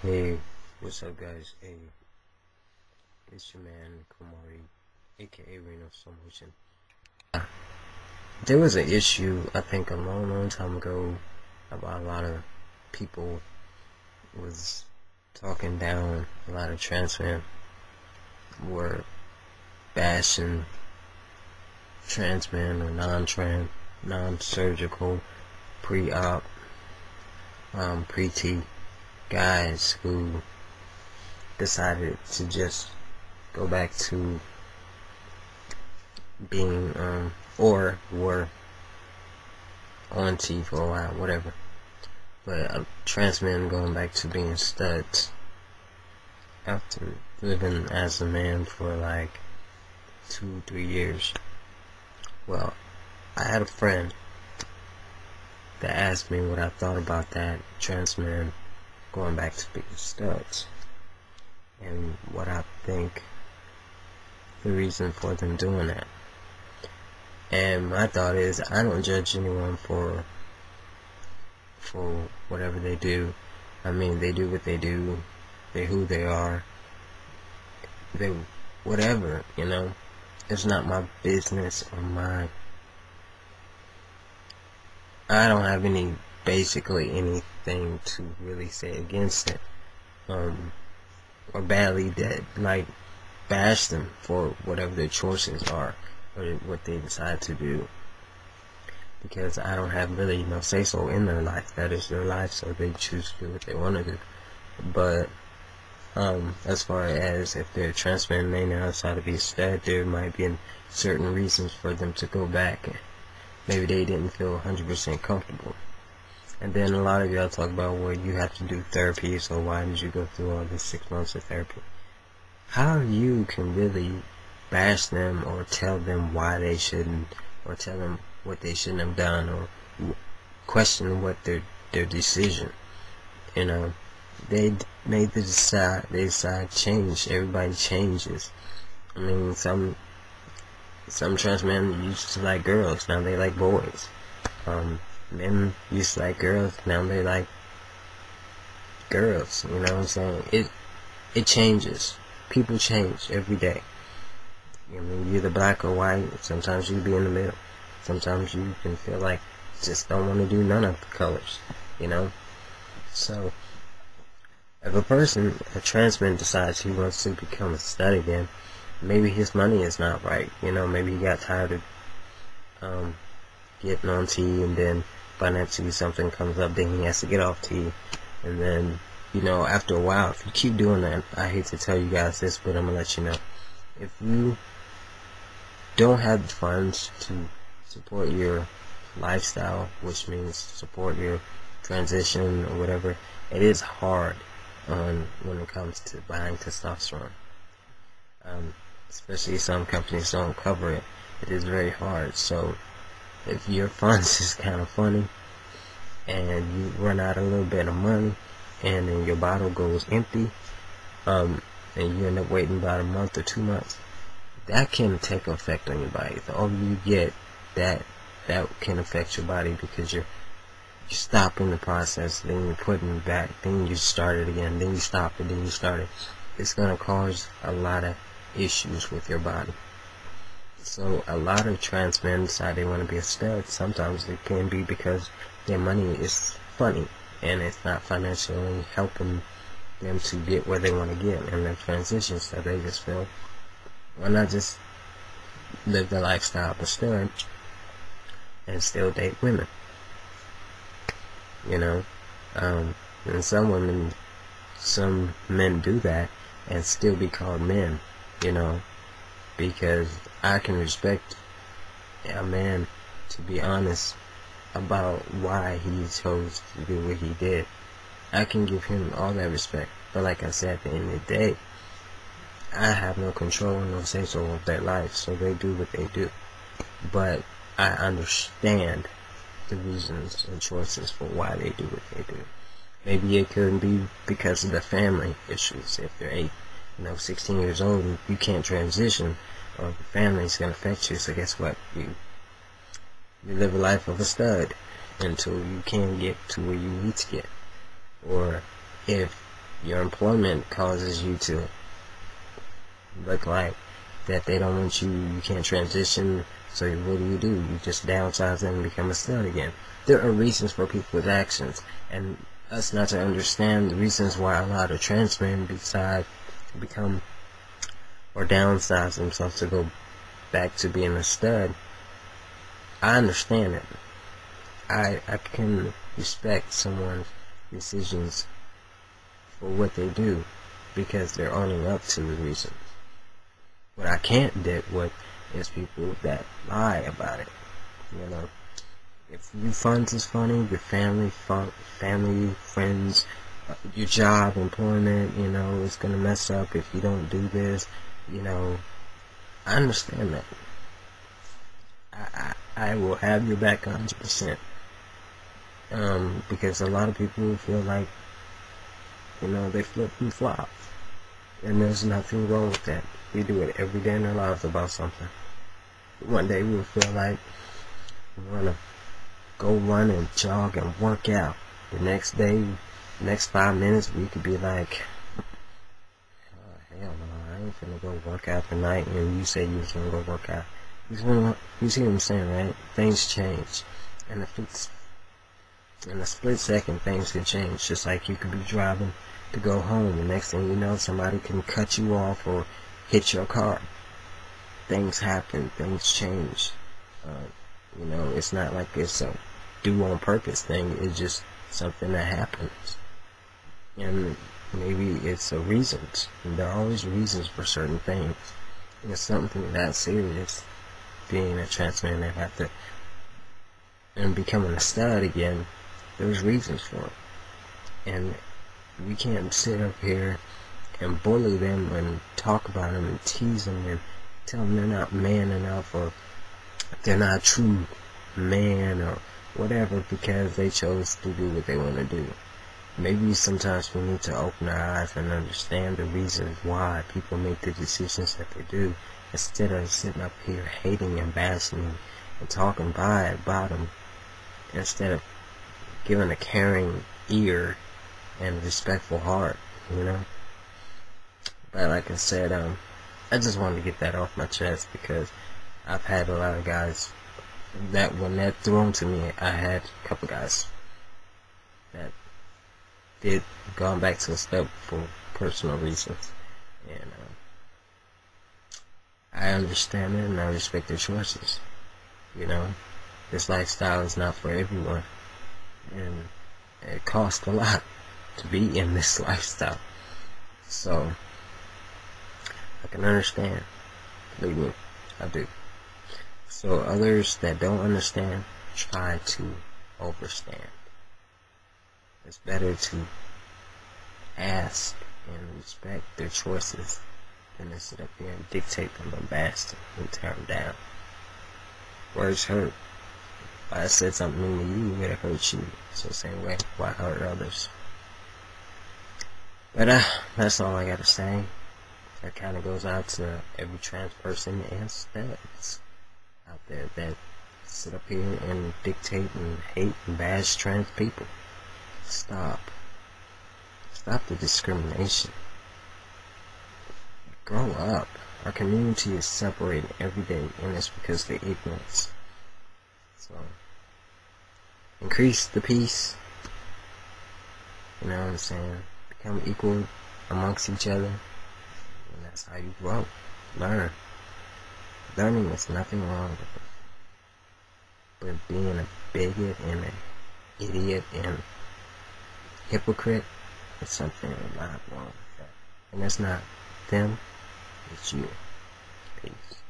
Hey, what's up, guys? Hey, it's your man Kumari, aka Reno Slow Motion. There was an issue, I think, a long time ago about a lot of people was talking down. A lot of trans men were bashing trans men or non-trans, non-surgical, pre-op, pre-T guys who decided to just go back to being or were on T for a while, whatever. But trans men going back to being studs after living as a man for like 2-3 years. Well, I had a friend that asked me what I thought about that, trans men going back to being studs, and what I think the reason for them doing that. And my thought is, I don't judge anyone for whatever they do. I mean, they do what they do, they who they are, they whatever, you know. It's not my business or my. I don't have basically anything to really say against it, or badly that like bash them for whatever their choices are or what they decide to do, because I don't have really no say so in their life. That is their life, so they choose to do what they want to do. But as far as if they're trans men and they now decide to be a stud, there might be certain reasons for them to go back. Maybe they didn't feel 100% comfortable. And then a lot of y'all talk about, well, you have to do therapy, so why did you go through all this 6 months of therapy? How you can really bash them or tell them why they shouldn't, or tell them what they shouldn't have done, or question what their decision, you know. They made the decide change. Everybody changes. I mean, some trans men used to like girls, now they like boys. Men used to like girls, now they like girls. You know what I'm saying? It changes. People change every day. I mean, you're either black or white. Sometimes you be in the middle. Sometimes you can feel like just don't want to do none of the colors. You know. So if a trans man decides he wants to become a stud again, maybe his money is not right. You know, maybe he got tired of getting on T, and then financially something comes up, then he has to get off T, and then, you know, after a while, if you keep doing that, I hate to tell you guys this, but I'm gonna let you know, if you don't have the funds to support your lifestyle, which means support your transition or whatever, it is hard when it comes to buying testosterone. Especially some companies don't cover it. It is very hard. So if your funds is kind of funny and you run out a little bit of money and then your bottle goes empty, and you end up waiting about a month or 2 months, that can take effect on your body. The older you get, that can affect your body, because you're stopping the process, then you're putting it back, then you start it again, then you stop it, then you start it. It's going to cause a lot of issues with your body. So a lot of trans men decide they want to be a stud. Sometimes it can be because their money is funny and it's not financially helping them to get where they want to get in their transition, so they just feel, why not just live the lifestyle of a stud and still date women, you know. And some men do that and still be called men, you know, because I can respect a man to be honest about why he chose to do what he did. I can give him all that respect. But like I said, at the end of the day, I have no control, no say so of their life, so they do what they do. But I understand the reasons and choices for why they do what they do. Maybe it could be because of the family issues. If they're 16 years old and you can't transition, or the family's gonna affect you, so guess what? You live a life of a stud until you can get to where you need to get. Or if your employment causes you to look like that they don't want you, you can't transition, so what do? You just downsize them and become a stud again. There are reasons for people's actions, and us not to understand the reasons why a lot of trans men decide to become or downsize themselves to go back to being a stud. I understand it. I can respect someone's decisions for what they do because they're owning up to the reasons. What I can't deal with is people that lie about it. You know, if you find this funny, your family, friends, your job, employment, you know, it's gonna mess up if you don't do this. You know, I understand that. I will have your back 100%. Because a lot of people feel like, you know, they flip and flop. And there's nothing wrong with that. We do it every day in our lives about something. One day we'll feel like we want to go run and jog and work out. The next day, next 5 minutes, we could be like, oh, hell no, I ain't finna go work out tonight. And you say you was gonna go work out. You see what I'm saying, right? Things change. And if it's in a split second, things can change. Just like you could be driving to go home. The next thing you know, somebody can cut you off or hit your car. Things happen. Things change. You know, it's not like it's a do on purpose thing. It's just something that happens. And maybe it's a reasons. And there are always reasons for certain things. It's something that serious. Being a trans man that have to, and becoming a stud again, there's reasons for it. And we can't sit up here and bully them and talk about them and tease them and tell them they're not man enough or they're not a true man or whatever because they chose to do what they want to do. Maybe sometimes we need to open our eyes and understand the reasons why people make the decisions that they do, instead of sitting up here hating and bashing and talking bad about them, instead of giving a caring ear and a respectful heart, you know. But like I said, I just wanted to get that off my chest because I've had a lot of guys that when that thrown to me, I had a couple guys that did gone back to a step for personal reasons, and I understand it and I respect their choices. You know, this lifestyle is not for everyone, and it costs a lot to be in this lifestyle. So I can understand. Believe me, I do. So others that don't understand, try to overstand. It's better to ask and respect their choices than to sit up here and dictate them and bash them and tear them down. Words hurt. If I said something mean to you, it'll hurt you. So same way, why hurt others? But that's all I gotta say. That kind of goes out to every trans person and studs out there that sit up here and dictate and hate and bash trans people. Stop. Stop the discrimination. Grow up. Our community is separated every day, and it's because of the ignorance. So, increase the peace. You know what I'm saying? Become equal amongst each other. And that's how you grow. Learn. Learning is nothing wrong with it. But being a bigot and an idiot and hypocrite is something a lot wrong with that. And it's not them, it's you. Peace.